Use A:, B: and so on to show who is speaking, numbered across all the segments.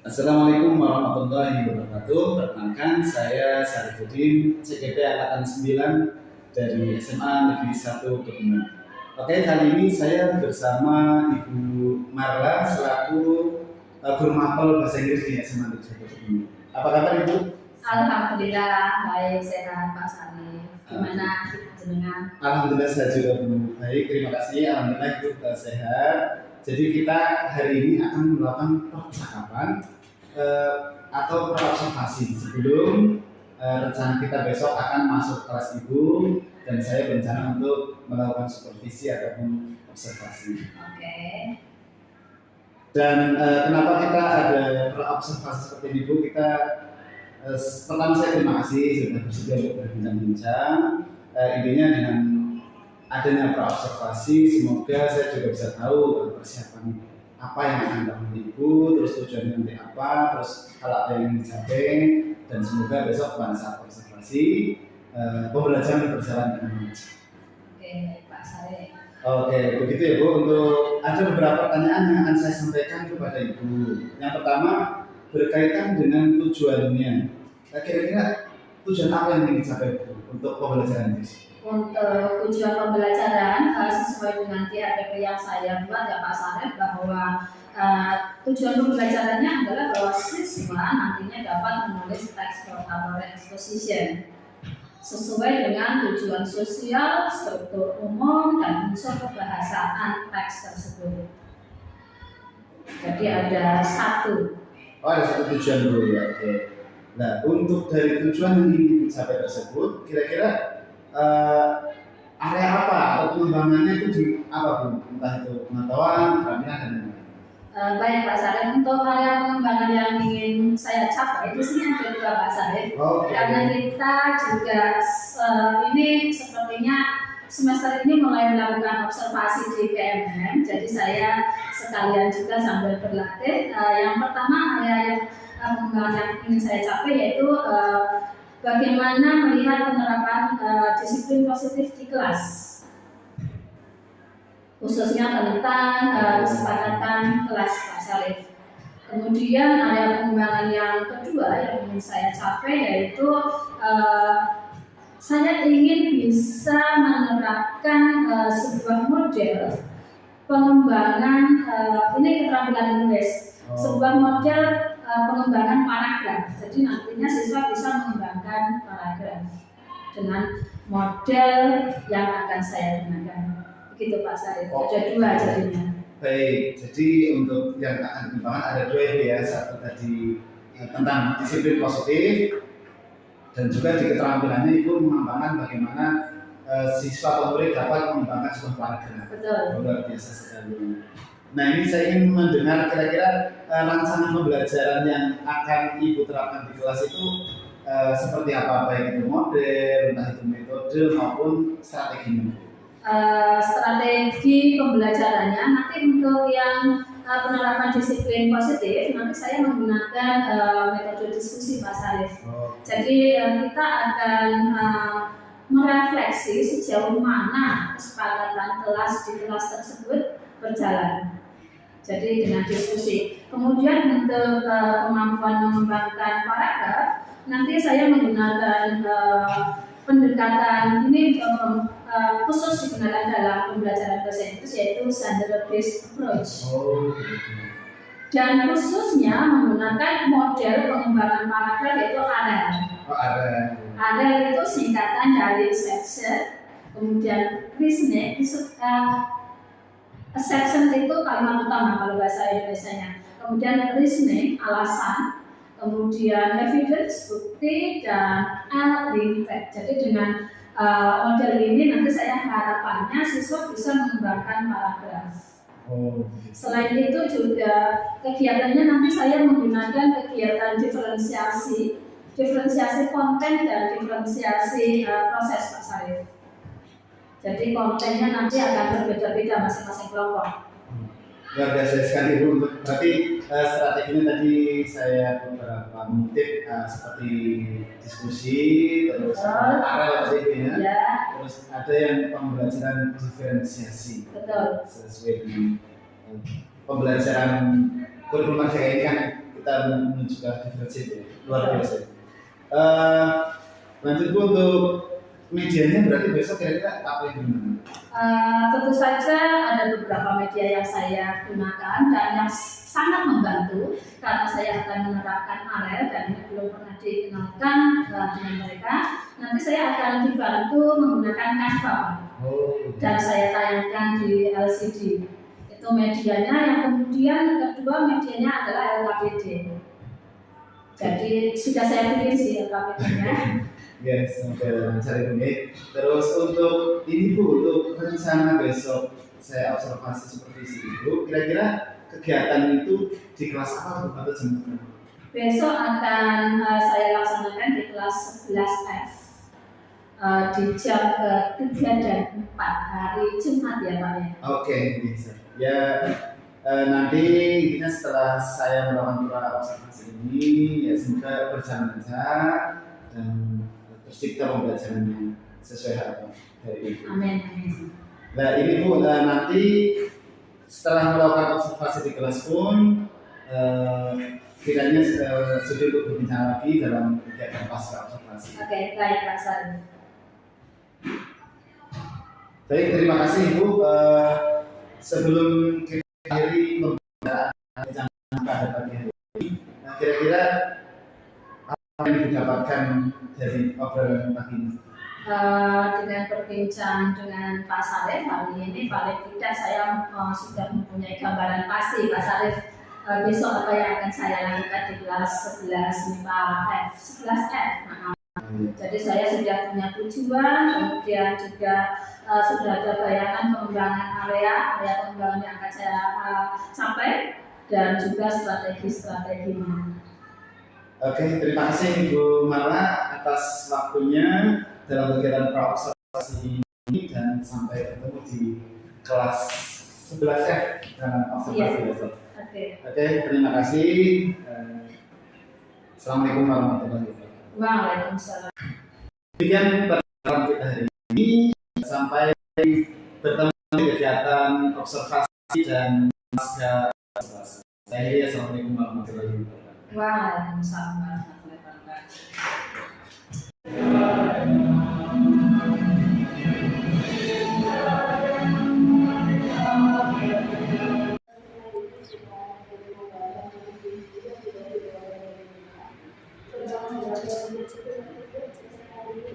A: Assalamualaikum warahmatullahi wabarakatuh. Perkenalkan, saya Syarifuddin, CGP Angkatan 9 dari SMA Negeri 1 Kebumen. Oke, kali ini saya bersama Ibu Marla selaku guru mapel bahasa Inggris di SMA Negeri 1 Kebumen. Apa kabar Ibu?
B: Alhamdulillah baik, sehat Pak Sani. Gimana jenengan?
A: Alhamdulillah saya juga baik. Terima kasih. Alhamdulillah Ibu sehat. Jadi kita hari ini akan melakukan percakapan atau observasi sebelum rencana kita besok akan masuk kelas Ibu, dan saya berencana untuk melakukan supervisi ataupun observasi.
B: Oke.
A: Dan kenapa kita ada observasi seperti ini Bu? Kita pertama saya terima kasih sudah bersedia untuk berbincang-bincang. Intinya dengan adanya praobservasi, semoga saya juga bisa tahu persiapan apa yang akan dilakukan Ibu, terus tujuannya nanti apa, terus hal apa yang ingin dicapai, dan semoga besok pada saat observasi pembelajaran berjalan dengan lancar.
B: Oke, Pak Sari.
A: Oke, begitu ya Bu. Untuk ada beberapa pertanyaan yang akan saya sampaikan kepada Ibu. Yang pertama berkaitan dengan tujuannya. Kira-kira tujuan apa yang ingin dicapai Bu untuk pembelajaran ini?
B: Untuk tujuan pembelajaran sesuai dengan TAPP yang saya buat ya Pak Sarif, bahwa tujuan pembelajarannya adalah bahwa siswa nantinya dapat menulis teks vocabulary exposition sesuai dengan tujuan sosial, struktur umum, dan unsur kebahasaan teks tersebut. Jadi ada satu.
A: Oh, ada satu tujuan dulu ya. Oke. Nah, untuk dari tujuan yang ingin dicapai tersebut, kira-kira area apa atau pengembangannya itu di apa Bu? Entah itu pengetahuan, keterampilan, dan lain-lain.
B: Baik Pak Sarif, untuk area pengembangan yang ingin saya capai itu sih yang kedua Pak Sarif. Karena kita juga ini sepertinya semester ini mulai melakukan observasi di PMM, jadi saya sekalian juga sambil berlatih. Yang pertama area pengembangan yang ingin saya capai yaitu bagaimana melihat penerapan disiplin positif di kelas, khususnya tentang kesepakatan kelas Pak Salif. Kemudian area pengembangan yang kedua yang ingin saya capai yaitu saya ingin bisa menerapkan sebuah model pengembangan ini keterampilan menulis, sebuah model pengembangan paragraf. Jadi nantinya siswa bisa mengembangkan paragraf dengan model yang akan saya gunakan. Begitu Pak Sarif. Ada dua jadinya.
A: Baik, jadi untuk yang akan dikembangkan ada dua ya. Satu tadi tentang disiplin positif, dan juga di keterampilannya itu mengembangkan bagaimana siswa atau murid dapat mengembangkan sebuah paragraf.
B: Betul.
A: Luar biasa sekali. Nah, ini saya ingin mendengar kira-kira rancangan pembelajaran yang akan Ibu terapkan di kelas itu seperti apa, baik itu model, entah itu metode maupun strateginya.
B: Strategi pembelajarannya nanti untuk yang penerapan disiplin positif nanti saya menggunakan metode diskusi Pak Sarif. Jadi kita akan merefleksi sejauh mana kesepakatan kelas di kelas tersebut berjalan. Jadi dengan diskusi. Kemudian untuk kemampuan mengembangkan paragraf, nanti saya menggunakan pendekatan ini khusus digunakan dalam pembelajaran bahasa Inggris yaitu genre based approach. Dan khususnya menggunakan model pengembangan paragraf yaitu AREL. AREL itu singkatan dari section, kemudian reasoning, section itu kalimat utama kalau bahasa Indonesianya. Kemudian reasoning, alasan, kemudian evidence, bukti, dan link fact. Jadi dengan model ini nanti saya harapannya siswa bisa mengembangkan paragraf. Selain itu juga kegiatannya nanti saya menggunakan kegiatan diferensiasi konten dan diferensiasi proses Pak Sarif. Jadi kontennya nanti akan berbeda-beda masing-masing kelompok.
A: Luar biasa sekali Bu. Berarti strateginya tadi saya beberapa mengutip seperti diskusi, terus AREL tadi ya. Terus ada yang pembelajaran diferensiasi.
B: Betul.
A: Sesuai dengan pembelajaran kurikulum Merdeka ini kan kita menuju ke leadership ya, luar biasa. Lanjut Bu, untuk medianya berarti besok kira-kira apa yang gimana?
B: Tentu saja ada beberapa media yang saya gunakan dan yang sangat membantu karena saya akan menerapkan Arel dan ini belum pernah dikenalkan dengan mereka. Nanti saya akan dibantu menggunakan Canva dan saya tayangkan di LCD. Itu medianya. Yang kemudian kedua medianya adalah LKPD. Jadi sudah saya pilih sih LKPD-nya.
A: Yes, semoga lancar ini. Terus untuk ini Bu, untuk rencana besok saya observasi supervisi Ibu, kira-kira kegiatan itu di kelas apa Bu atau jam berapa?
B: Besok akan saya laksanakan di kelas 11F di jam ke-3 dan 4 hari Jumat ya Pak ya.
A: Oke, bisa. Ya nanti intinya setelah saya melakukan observasi ini ya semoga berjalan lancar dan tercipta pembelajarannya sesuai harapan dari Ibu.
B: Amin.
A: Nah ini Bu, nanti setelah melakukan observasi di kelas pun kiranya sudah untuk berbincang lagi dalam kegiatan pasca observasi.
B: Oke, baik Pak Sari.
A: Baik, terima kasih Ibu. Sebelum kita akhiri pembicaraan pada pagi hari ini, kira-kira apa yang didapatkan dari obrolan pagi ini?
B: Dengan berbincang dengan Pak Sarif hari ini paling tidak saya sudah mempunyai gambaran pasti Pak Sarif besok apa yang akan saya lakukan di kelas 11F. Jadi saya sudah punya tujuan, kemudian juga sudah ada bayangan pengembangan area pengembangan yang akan saya capai dan juga strategi-strateginya. Oke,
A: terima kasih Ibu Marla atas waktunya dalam kegiatan praobservasi ini dan sampai ketemu di kelas 11F dan observasi besok. Oke, terima kasih. Assalamualaikum warahmatullahi wabarakatuh.
B: Waalaikumsalam.
A: Demikian pertemuan kita hari ini, sampai bertemu di kegiatan observasi dan pasca observasi. Assalamualaikum warahmatullahi wabarakatuh.
B: Waalaikumsalam warahmatullahi wabarakatuh.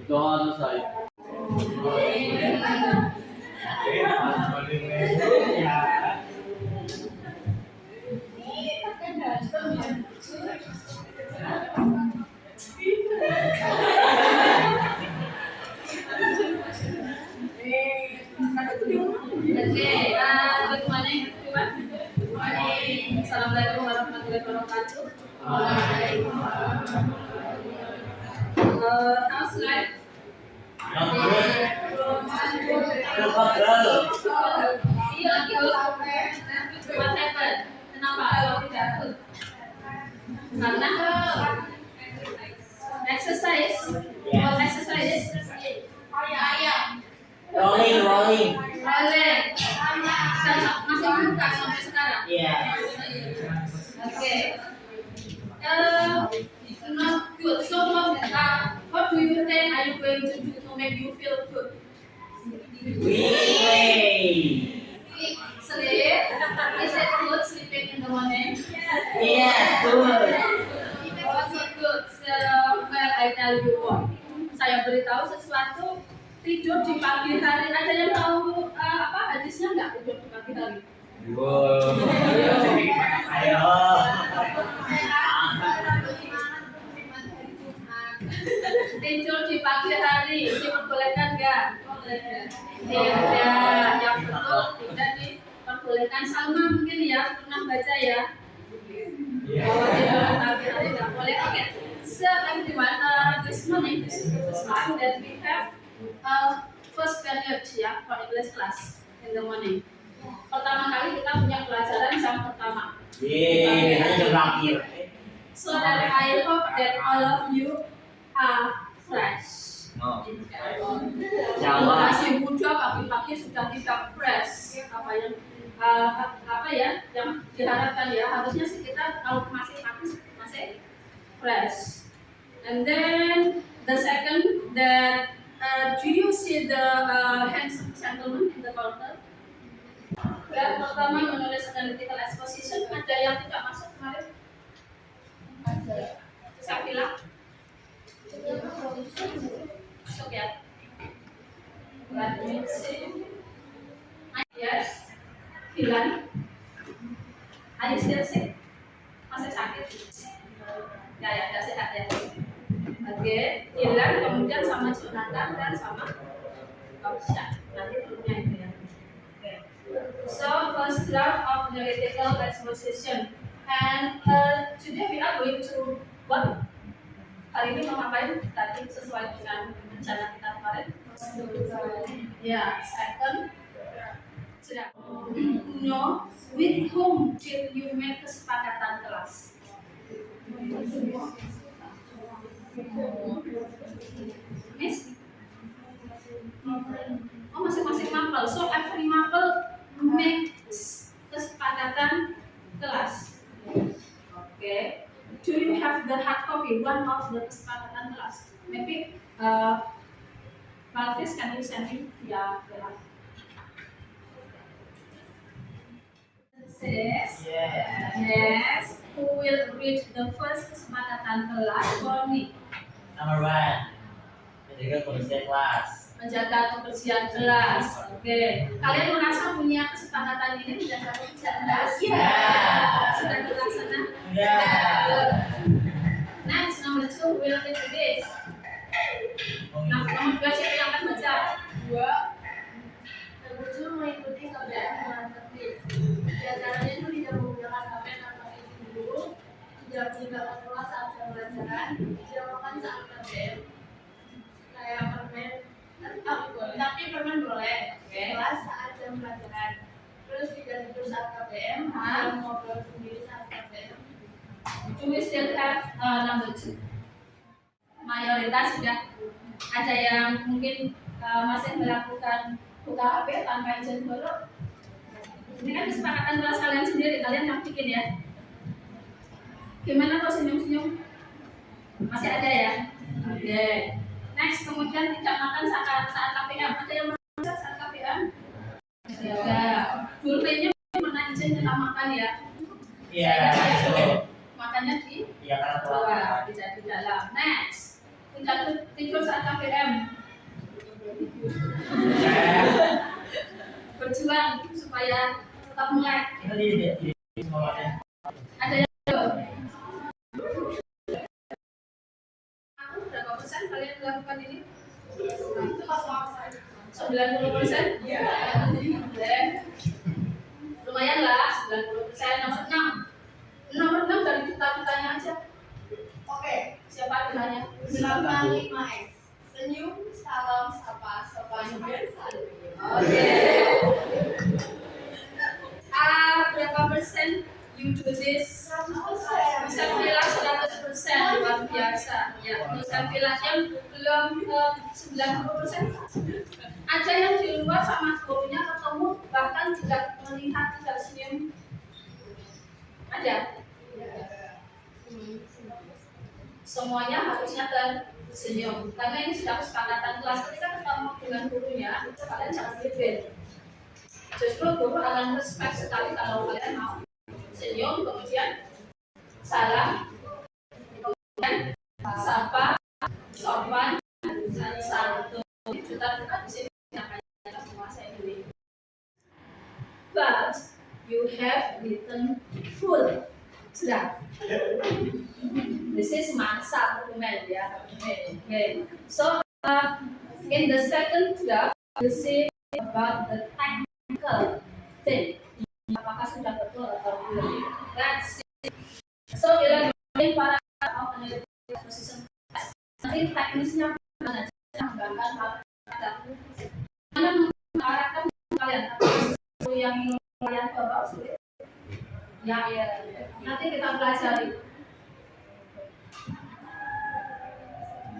C: Doa selesai.
B: Assalamualaikum warahmatullahi wabarakatuh. How's life?
C: Not good.
B: What happened? Kenapa? Tidak good. Karena exercise. What exercise?
C: Rolling.
B: Rolling. Masih buka sampai sekarang.
C: Iya.
B: Oke. Not good. So what do you think are you going to do to make you feel good? Sleep. Is it good sleeping in the morning?
C: Yes, good.
B: Also good. So, well, I tell you what. Saya beritahu sesuatu, tidur di pagi hari. Ada yang tahu hadisnya nggak tidur di pagi hari?
C: Wow. Ayo.
B: Tidur di pagi hari diperbolehkan nggak? Tidak, yang betul tidak diperbolehkan. Salma mungkin ya pernah baca ya. Bahwa tidur di pagi hari nggak boleh. Oke, so everyone, this morning this is the first time that we have first period ya for English class in the morning. Pertama kali kita punya pelajaran jam pertama.
C: Hanya terakhir.
B: So that I hope that all of you are fresh. Kalau masih muda pagi-pagi sudah tidak fresh. Apa yang diharapkan ya harusnya sih kita kalau masih pagi fresh. And then the second that do you see the handsome gentleman in the corner? Yang pertama menulis analytical exposition, ada yang tidak masuk kemarin? Ada. Saya bilang masuk ya. Let me see. Yes. Bilang. Are you still sick? Masih sakit? Ya, tidak sehat ya. Oke, Dilan kemudian sama Jonathan dan sama Kausya. Nanti grupnya itu ya. Oke. So first draft of the analytical exposition, and today we are going to what? Hari ini mau ngapain? Tadi sesuai dengan rencana kita kemarin. Ya, second. Sudah. No, with whom did you make kesepakatan kelas? Miss? Oh, masing-masing mapel. So every mapel makes kesepakatan kelas. Okay. Do you have the hard copy? One of the kesepakatan kelas. Maybe Malvis, can you send me? Yeah. Yes. Who will read the first kesepakatan kelas for me?
C: Number 1, menjaga kebersihan kelas.
B: Menjaga kebersihan kelas. Oke. Kalian merasa punya kesepakatan ini menjaga kebersihan kelas?
C: Iya.
B: Sudah terlaksana?
C: Sudah.
B: Next, number 2 will read this. Nah, nomor 2 siapa yang akan baca? 2. Nomor 2 mengikuti KBM dengan tertib. Di antaranya itu tidak menggunakan KBM atau itu dulu, tidak meninggalkan kelas saat jam pelajaran, tidak makan saat KBM, kayak permen, tapi permen boleh, kelas saat jam pelajaran, terus tidak tidur saat KBM, dan ngobrol sendiri saat KBM. Do we still have number 2? Mayoritas sudah. Ada yang mungkin masih melakukan buka HP tanpa izin guru. Ini kan kesepakatan kelas kalian sendiri, kalian yang bikin ya. Gimana kok senyum-senyum? Masih ada ya? Oke. Next, kemudian tidak makan saat KPM. Ada yang makan saat KPM? Ya. Gurunya pernah izin kita makan ya?
C: Iya.
B: Makannya di?
C: Iya, karena
B: luar, tidak di dalam. Next, tidak tidur saat KPM. Berjuang supaya tetap melek.
C: Kita di sekolahnya.
B: Ada yang aku berapa persen kalian melakukan ini? 90%? Iya. Lumayan lah, 90%. Nomor 6 dari kita-kitanya aja. Oke, siapa ditanya?
D: 95X. Senyum, salam, sapa, sopan, dan salut.
B: Oke. Berapa persen you do this? Bisa bilang 100%, luar biasa. Ya, bisa bilang yang belum 90%. Ada yang di luar sama gurunya ketemu bahkan tidak melihat, tidak senyum. Ada? Semuanya harusnya tersenyum. Karena ini sudah kesepakatan kelas. Ketika ketemu dengan gurunya, kalian jangan ribet. Justru guru akan respect sekali kalau kalian mau senyum, kemudian salam, kemudian sapa, sopan, dan satu juta di sini akan menguasai ini. But you have written full draft. This is masa dokumen ya. Okay. So in the second draft, you see about the technical thing. Apakah sudah betul atau belum? Let's see. So dalam para analytical exposition test, nanti teknisnya bagaimana? Menggambarkan apa? Mana mengarahkan kalian? Apakah yang kalian bawa sulit? Ya. Nanti kita pelajari.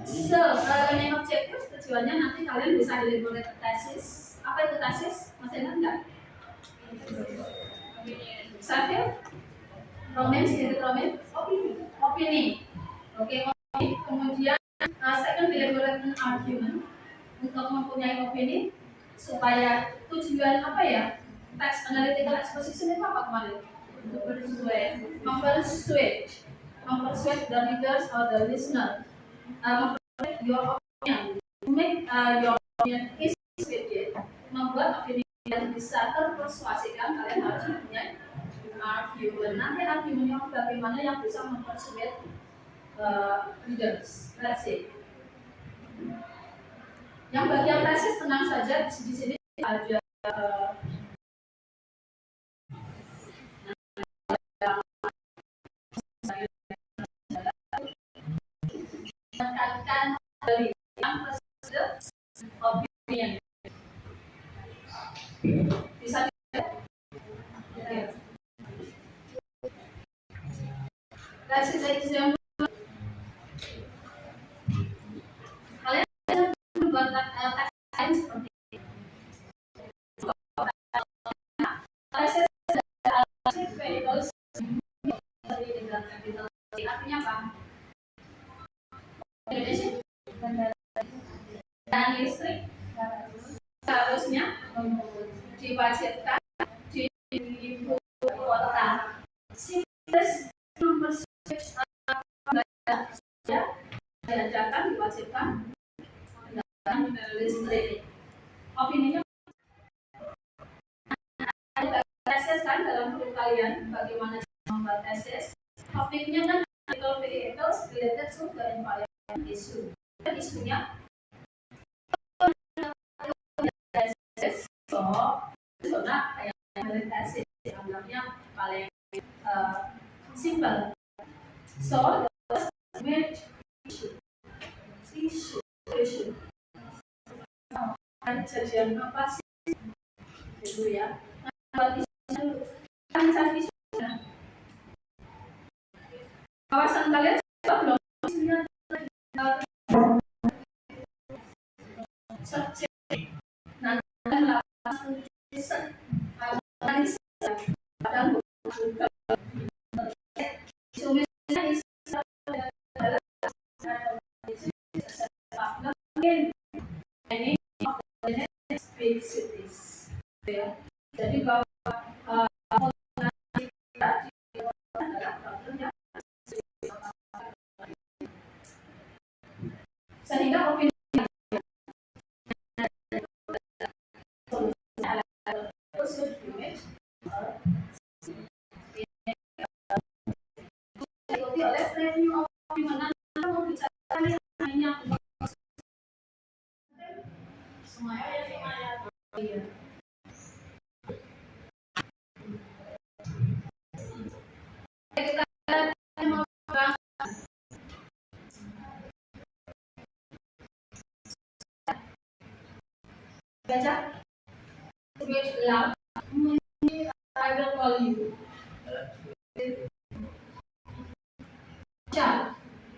B: So, main objektif tujuannya nanti kalian bisa deliberate tesis. Apa itu tesis? Masih ingat nggak? Saya romance, opini. Oke, kemudian second deliberate argument untuk mempunyai opini supaya tujuan apa ya? Text analytical exposition itu apa kemarin? Mempersuade the readers or the listener, mempersuade your opinion, to make your opinion is persuaded, membuat opini yang bisa terpersuasikan. Kalian harus mempunyai argument. Nanti argumennya bagaimana yang bisa mempersuade readers. Let's see. Yang bagian tesis tenang saja, di sini ada menekankan dari yang persuade opinion. Bisa tesis example. Kalian membuat teks lain seperti tesis variables artinya apa? Dan listrik seharusnya diwajibkan di ibu kota. Situs diajarkan diwajibkan dan listrik. Opininya ada tesis kan dalam grup kalian, bagaimana membuat tesis. Topiknya kan article vehicles related to the environment issue. Isunya tesis, zona kayak tesis anggapnya paling simple. So the main issue kejadian apa sih itu ya? Kawasan kalian belum subjek dan jadi bahwa sehingga opini diikuti oleh review opini mau bicara hanya semuanya iya. Baca switch loud I will call you. Baca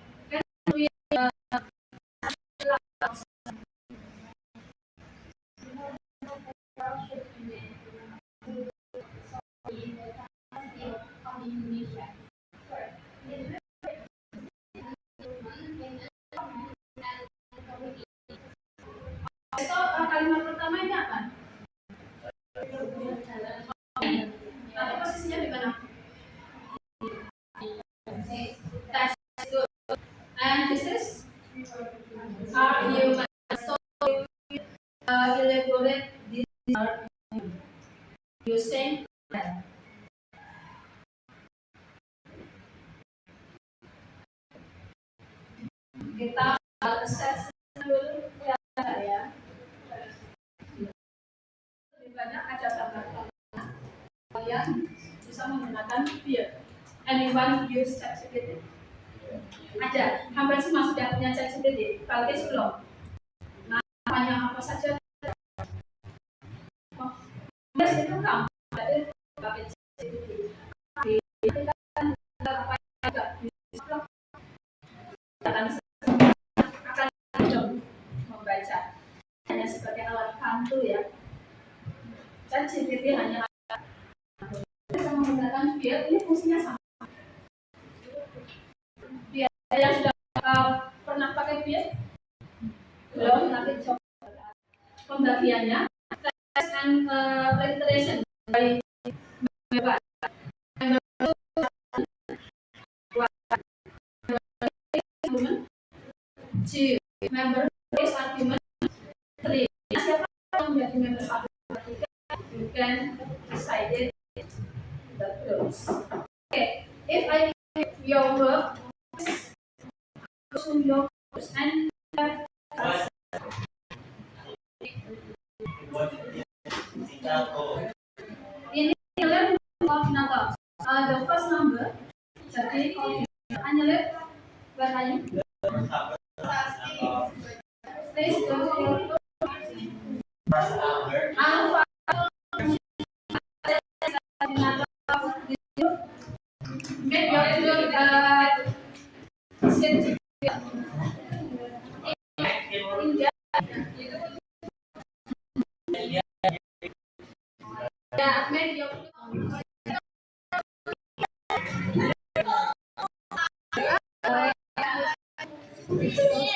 B: kalimat pertama ini apa? Tapi posisinya di mana? That's good. And this is argument. So elaborate this argument using that. Kita assess dulu ya. Lebih banyak ada gambar kalian bisa menggunakan fear. Anyone use ChatGPT? Ada. Hampir semua sudah punya ChatGPT. Kalau belum. Nah, tanya apa saja. Yes, itu kamu. Jadi pakai ChatGPT. Akan membaca hanya sebagai alat bantu ya. ChatGPT hanya bisa menggunakan biar ini fungsinya sama. Biar yang sudah bagiannya test and preparation by member argument 2 member base argument 3. Siapa yang menjadi member argument 3 you can decide the groups. Okay, if I give your work to your groups and ini kalian koordinator. The first number jadi koordinator. Anjali, bertanya. Please go to your group. Alpha make your group sit India. Yeah, make your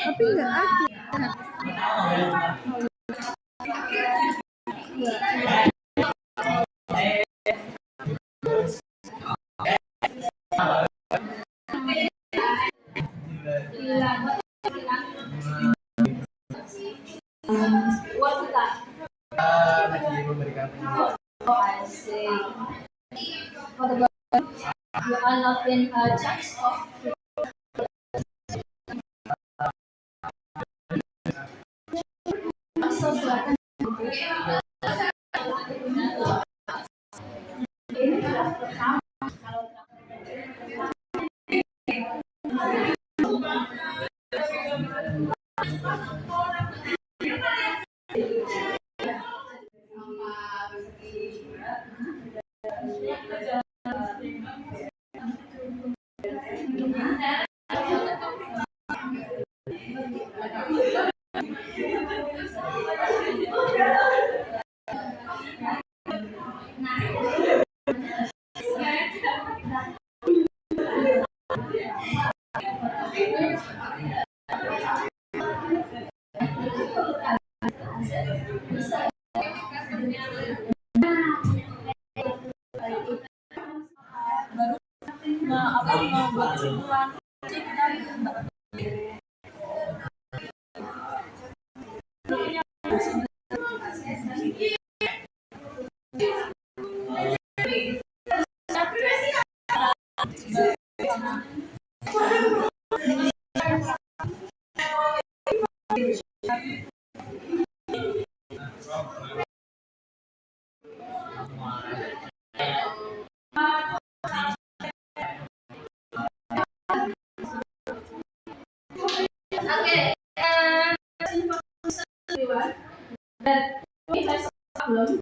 E: Tapi nggak ada.
B: What is that?
A: Lagi memberikan
B: Oh, I see. What about you are not in charge of silakan. Ini adalah pertama kalau
E: mau buat kesimpulan.
B: Okay, everyone, that we have a problem.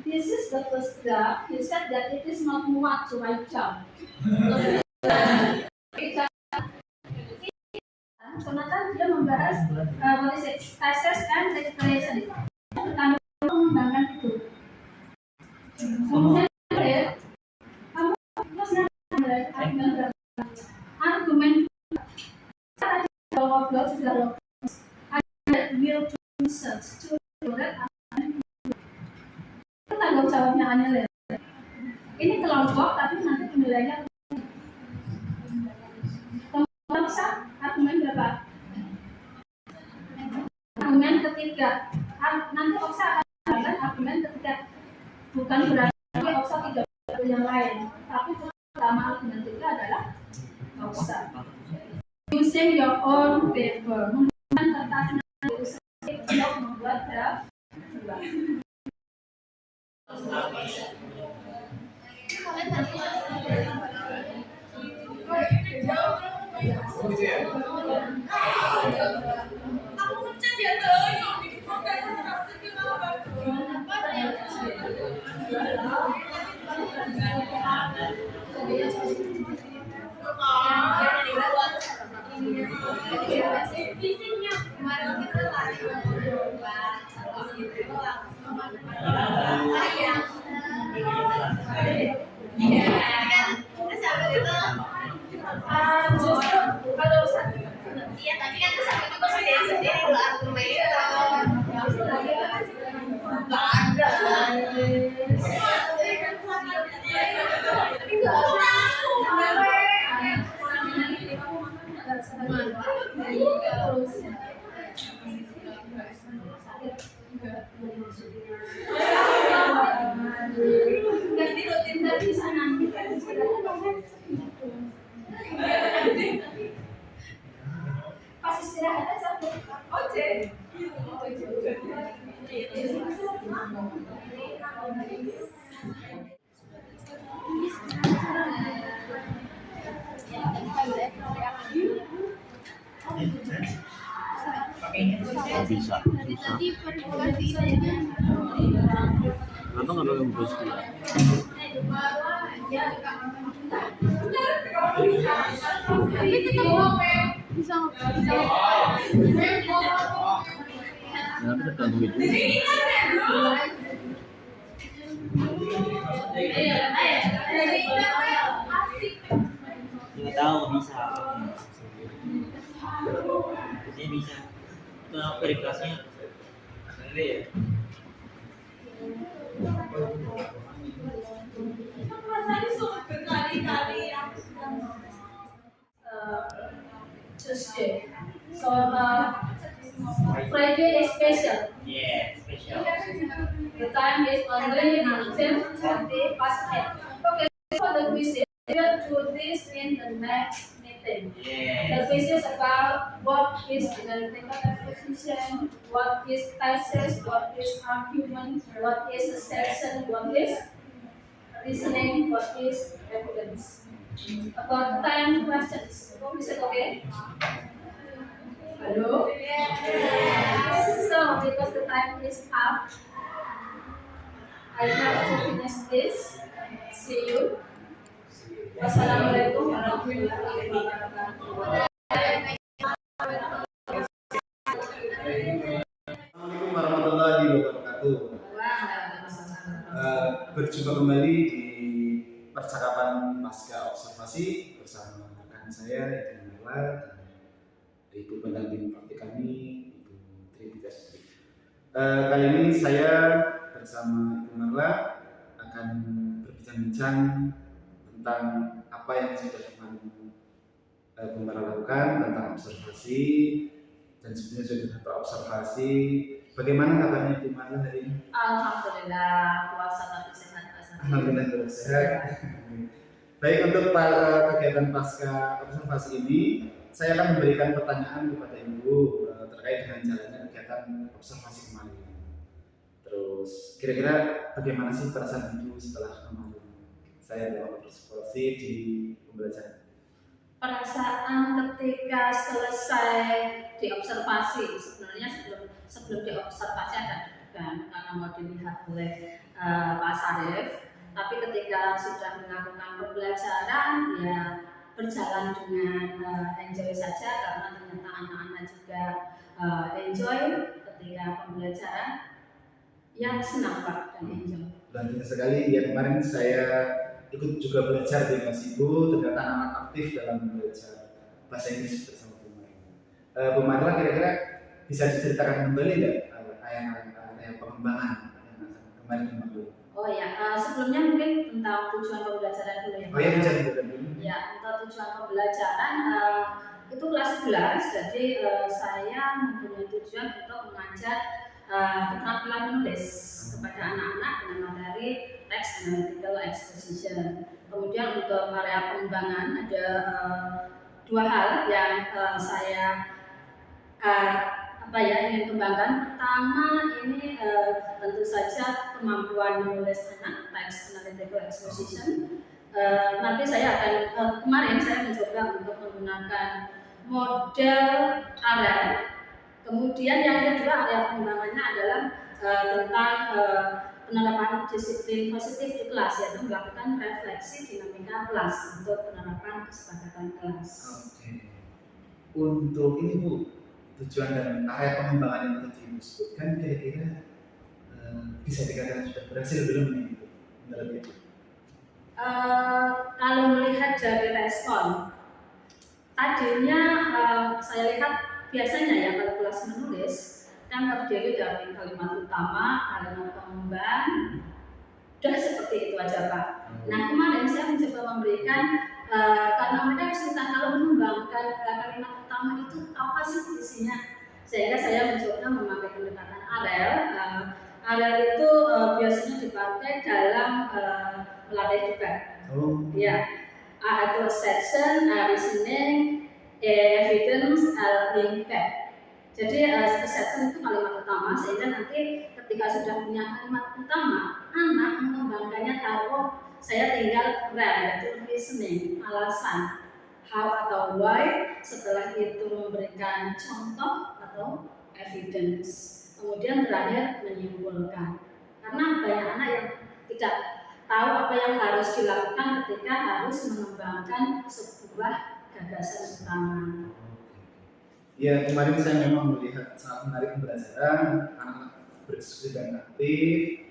B: This is the first graph. He said that it is not much to write down. Karena kan dia membahas what is it, thesis and declaration. Pertama mengembangkan itu. Kemudian kamu argumen bahwa blog sudah logis ada will to research to that itu tanggung jawabnya Anjali. Ini kelompok tapi nanti penilaiannya Oksa argumen berapa? Argumen ketiga. Nanti Oksa akan mengatakan argumen ketiga bukan berarti Oksa tidak ada yang lain, tapi pertama argumen ketiga adalah Oksa. Using your own paper, menggunakan kertas untuk membuat draft.
D: Iya, tapi kan terus aku juga sendiri-sendiri loh argumennya.
B: Pas istirahat aja. Oke.
F: Nggak bisa.
E: Dari tadi pergi saya.
F: Kenapa nggak pakai bus?
E: Tapi tetap bisa
F: Kenapa tergantung itu?
C: Nggak tahu bisa. Biasanya bisa. Itu verifikasinya. Ini ya.
B: Tuesday. So Friday is special.
C: Yeah, special.
B: The time is only until 20 past 8. Okay, for the quizzes, we will do this in the next meeting.
C: Yeah.
B: The quizzes about what is analytical exposition, what is thesis, what is argument, what is assertion, what is reasoning, what is evidence. About 10 questions. Is it okay? Hello? Yes. So, because the time is up, I have to finish this. See you. Wassalamualaikum warahmatullahi wabarakatuh.
A: Assalamualaikum warahmatullahi wabarakatuh. Berjumpa kembali di percakapan pasca observasi bersama rekan saya Ibu Marla dan Ibu pendamping praktik kami Ibu Trinitas. Kali ini saya bersama Ibu Marla akan berbincang-bincang tentang apa yang sudah Ibu Marla lakukan tentang observasi dan sebenarnya sudah terobservasi. Bagaimana kabarnya Ibu Marla hari ini?
B: Alhamdulillah puasa tapi sehat.
A: Alhamdulillah sehat. Baik, untuk kegiatan pasca observasi ini, saya akan memberikan pertanyaan kepada Ibu terkait dengan jalannya kegiatan observasi kemarin. Terus, kira-kira bagaimana sih perasaan Ibu setelah kemarin saya dalam observasi di pembelajaran?
B: Perasaan ketika selesai diobservasi, sebenarnya sebelum diobservasi ada kan karena mau dilihat oleh Pak Sarif. Tapi ketika sudah melakukan pembelajaran, ya berjalan dengan enjoy saja karena ternyata anak-anak juga enjoy ketika pembelajaran. Ya senang Pak dan enjoy.
A: Dan sekali ya kemarin saya ikut juga belajar di kelas Ibu, ternyata anak aktif dalam belajar bahasa Inggris bersama Bu Marla. Bu Marla kira-kira bisa diceritakan kembali nggak yang pengembangan yang kemarin dulu?
B: Oh ya, sebelumnya mungkin tentang tujuan pembelajaran dulu ya.
A: Oh ya, tujuan dulu.
B: Ya, untuk tujuan pembelajaran itu kelas 11, jadi saya mempunyai tujuan untuk mengajar keterampilan menulis kepada anak-anak dengan materi text analytical exposition. Kemudian untuk area pengembangan ada dua hal yang saya ingin kembangkan. Pertama ini tentu saja kemampuan menulis anak text analytical exposition. Nanti saya akan kemarin saya mencoba untuk menggunakan model RL. Kemudian yang kedua area pengembangannya adalah tentang penerapan disiplin positif di kelas, yaitu melakukan refleksi dinamika kelas untuk penerapan kesepakatan kelas.
A: Oke. Untuk ini Bu, tujuan dan area pengembangan yang tadi Ibu sebutkan kira-kira bisa dikatakan sudah berhasil belum nih Bu? Menurut Ibu?
B: Kalau melihat dari respon, tadinya saya lihat biasanya ya kalau kelas menulis kan terdiri dari kalimat utama, kalimat pengembang, udah seperti itu aja Pak. Nah kemarin saya mencoba memberikan karena mereka kesulitan kalau mengembangkan kalimat utama itu apa sih isinya, sehingga saya mencoba memakai pendekatan Arel. Arel itu biasanya dipakai dalam melatih debat.
A: Oh.
B: Ya. atau section, reasoning, evidence, impact. Jadi section itu kalimat utama, sehingga nanti ketika sudah punya kalimat utama, anak mengembangkannya tahu saya tinggal yaitu reasoning, alasan, how atau why, setelah itu memberikan contoh atau evidence, kemudian terakhir menyimpulkan. Karena banyak anak yang tidak tahu apa yang harus dilakukan ketika harus mengembangkan sebuah gagasan utama.
A: Ya, kemarin saya memang melihat sangat menarik pembelajaran, anak-anak berdiskusi dan aktif,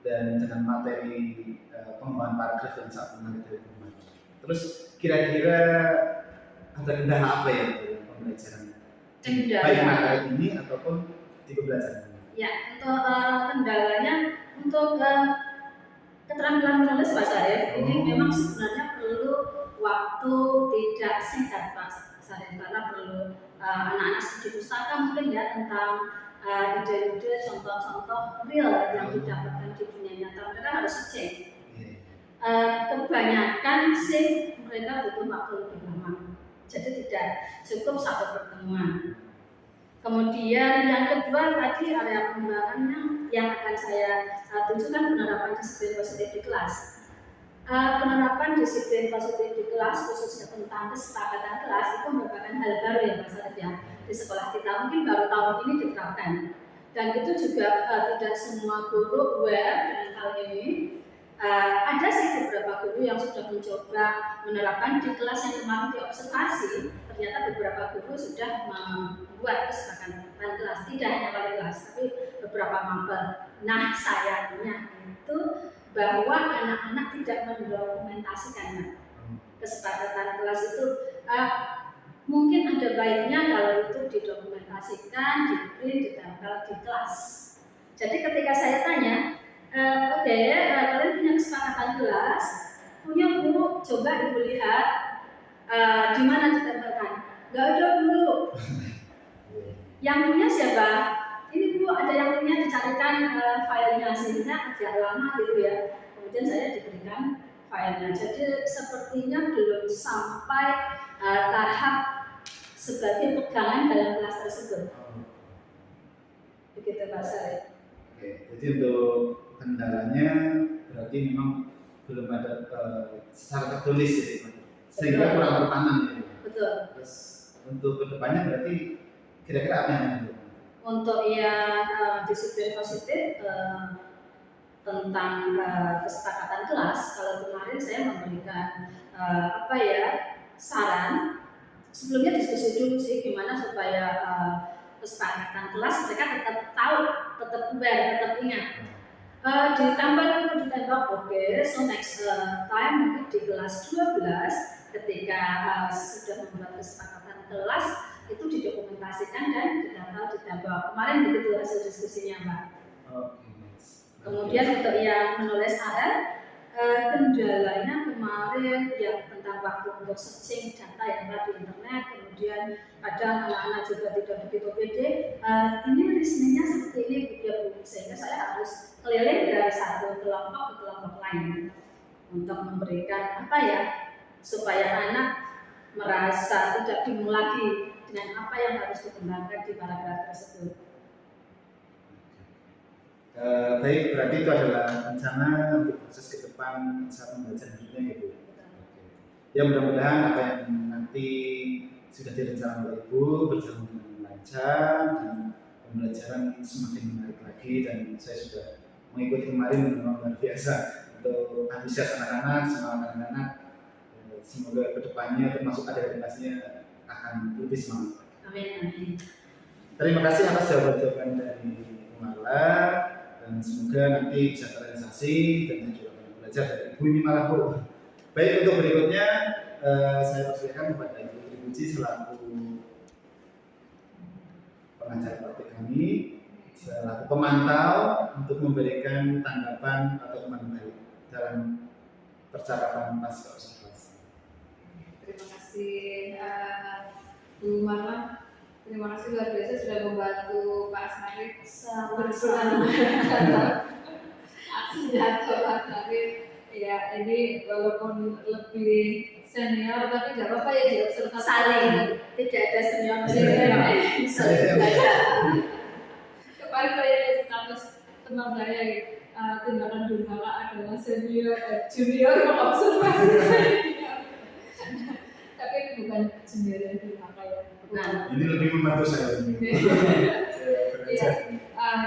A: dan dengan materi pengembangan paragraf yang sangat menarik dari kemarin. Terus kira-kira ada kendala apa ya dalam pembelajaran? Baik materi ini ataupun di pembelajaran?
B: Ya, untuk kendalanya untuk keterampilan menulis Pak Sarif ini memang sebenarnya perlu waktu tidak singkat Pak Sarif, karena perlu anak-anak studi pustaka mungkin ya tentang ide-ide, contoh-contoh real yang didapatkan di dunia nyata. Mereka harus cek. Kebanyakan sih mereka butuh waktu lebih lama. Jadi tidak cukup satu pertemuan. Kemudian yang kedua tadi area pengembangannya yang akan saya tunjukkan penerapan disiplin positif di kelas. Penerapan disiplin positif di kelas khususnya tentang kesepakatan kelas itu merupakan hal baru ya Mas Arif ya di sekolah kita, mungkin baru tahun ini diterapkan, dan itu juga tidak semua guru aware dengan hal ini. Ada sih beberapa guru yang sudah mencoba menerapkan di kelas yang kemarin diobservasi, ternyata beberapa guru sudah membuat kesepakatan kelas, tidak hanya wali kelas tapi beberapa mapel. Nah sayangnya itu bahwa anak-anak tidak mendokumentasikan kesepakatan kelas itu. Mungkin ada baiknya kalau itu didokumentasikan, di-print, ditempel di kelas. Jadi ketika saya tanya, kalian punya kesepakatan kelas, punya guru, coba ibu lihat di mana ditempelkan. Gak ada guru. Yang punya siapa? Ini bu, ada yang punya, dicarikan filenya, sehingga agak lama gitu ya. Kemudian saya diberikan filenya. Jadi sepertinya belum sampai tahap sebagai pegangan dalam kelas tersebut. Begitu Pak Sarif.
A: Oke, jadi untuk kendalanya berarti memang belum ada secara tertulis ya, sehingga kurang tertanam ya.
B: Betul.
A: Terus untuk kedepannya berarti kira-kira apa yang dilakukan?
B: Untuk yang disiplin positif tentang kesepakatan kelas, kalau kemarin saya memberikan saran. Sebelumnya diskusi dulu sih gimana supaya kesepakatan kelas mereka tetap tahu, tetap aware, tetap ingat. Ditambah oke, so next time mungkin di kelas 12 ketika sudah membuat kesepakatan kelas itu didokumentasikan dan ditambah. Kemarin begitu hasil diskusinya Mbak. Kemudian untuk yang menulis AR, kendalanya kemarin ya tentang waktu untuk searching data yang ada di internet, kemudian kadang anak-anak juga tidak begitu pede. Ini listeningnya seperti ini ya Bu, sehingga saya harus keliling dari satu kelompok ke kelompok lain untuk memberikan supaya anak merasa tidak bingung lagi dengan apa yang harus dikembangkan di paragraf tersebut.
A: Baik, berarti itu adalah rencana untuk proses ke depan saat membaca bukunya gitu. Ya mudah-mudahan apa yang nanti sudah direncanakan oleh Ibu berjalan dengan lancar dan pembelajaran semakin menarik lagi, dan saya sudah mengikuti kemarin memang luar biasa untuk antusias anak-anak, semangat anak-anak. Semoga kedepannya termasuk adaptasinya akan lebih semangat.
B: Amin.
A: Terima kasih atas jawaban-jawaban dari Umala, dan semoga nanti bisa terrealisasi dan juga belajar dari Ibu ini malah Bu. Baik, untuk berikutnya saya persilakan kepada Ibu Tribuci selaku pengajar praktik kami, selaku pemantau untuk memberikan tanggapan atau umpan balik dalam percakapan pasca observasi.
D: Terima kasih Bu Marla. Terima kasih luar biasa sudah membantu Pak Sarif
B: Sama-sama.
D: Pak Sarif. Ya ini walaupun lebih senior tapi nggak apa-apa ya diobservasi.
B: Saling, tidak ada senior
D: Iya.
B: saling belajar.
D: Kemarin saya status teman saya tindakan durhaka adalah senior junior mengobservasi senior. Tapi ini bukan junior yang durhaka ya.
B: Nah,
A: Ini lebih membantu saya.
D: Iya,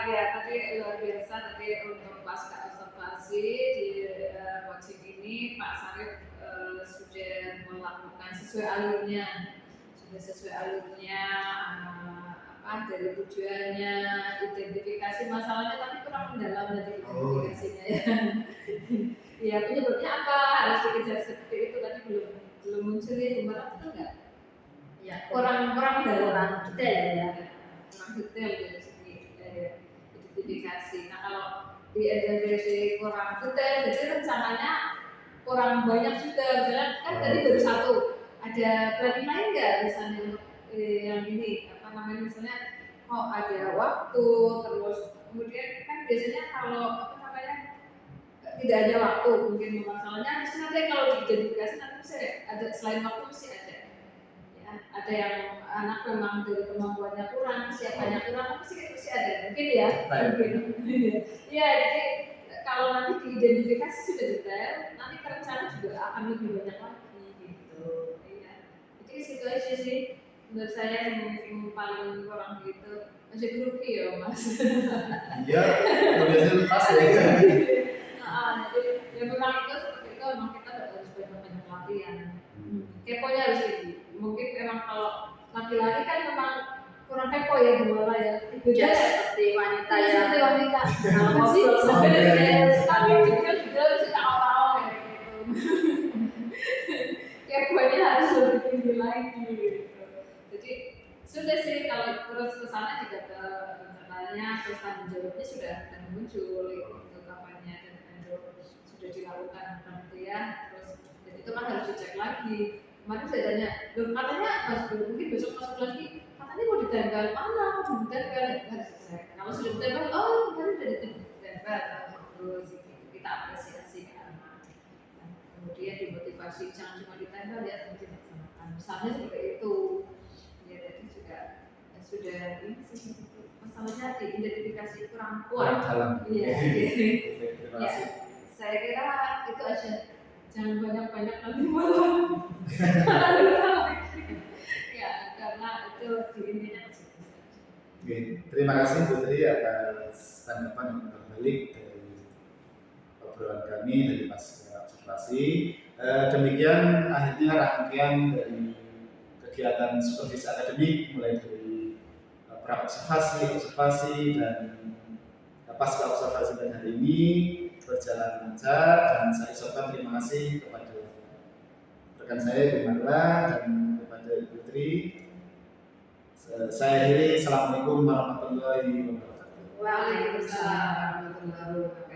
D: ya, tapi luar biasa tadi untuk pasca observasi di coaching ini Pak Sarif sudah melakukan sesuai alurnya, dari tujuannya, identifikasi masalahnya, tapi kurang mendalam dari identifikasinya ya. Ya penyebabnya apa harus dikejar seperti itu, tapi belum muncul ya gimana itu enggak?
B: ya
D: Kurang dalam
B: detail ya.
D: kurang detail dari segi identifikasi. Nah kalau di identifikasi kurang detail, jadi rencananya kurang banyak juga. Misalnya kan tadi baru satu, ada planning lain nggak misalnya untuk yang ini apa namanya misalnya ada waktu, terus kemudian kan biasanya kalau tidak ada waktu mungkin masalahnya nanti kalau diidentifikasi nanti bisa ada selain waktu mesti ada. Ada yang anak memang dari kemampuannya kurang, kesiapannya kurang, pasti ada mungkin ya. Ya jadi kalau nanti diidentifikasi sudah detail, nanti rencana juga akan lebih banyak lagi gitu. Iya. Jadi situ aja sih menurut saya yang paling kurang gitu. Masih grogi ya mas.
A: Iya, biasanya pas ya.
D: Jadi ya memang itu seperti itu memang kita harus banyak latihan. Keponya harus tinggi. Mungkin memang kalau laki-laki kan memang kurang kepo ya gimana ya.
B: Ya seperti wanita ya.
D: Seperti wanita.
B: Kalau ngobrol
D: Tapi
B: sama
D: juga harus tahu-tahu ya gitu. Keponya harus lebih tinggi lagi gitu. Jadi sudah sih kalau terus ke sana juga ke rencananya terus tanggung jawabnya sudah muncul untuk kampanye dan sudah dilakukan nanti ya. Terus itu kan harus dicek lagi. Kemarin saya tanya, katanya mas mungkin besok masuk lagi, katanya mau ditempel mana? Mau ditempel harus dicek. Kalau sudah ditempel, kemarin sudah ditempel. Terus kita apresiasi kan. Kemudian dimotivasi jangan cuma ditempel ya, tapi dilaksanakan. Misalnya seperti itu. Ya jadi juga sudah ini sih masalahnya diidentifikasi kurang kuat. Iya. Ya, saya kira itu aja. Jangan banyak-banyak nanti malah ya karena itu di intinya
A: Oke, terima kasih Bu Tri atas tanggapan yang terbalik dari obrolan kami dari pasca observasi. Demikian akhirnya rangkaian dari kegiatan supervisi akademik mulai dari observasi dan pasca observasi dan hari ini berjalan lancar dan saya ucapkan terima kasih kepada rekan saya Ibu Marla dan kepada Ibu Tri. Saya akhiri, Assalamualaikum warahmatullahi wabarakatuh.
D: Waalaikumsalam warahmatullahi wabarakatuh.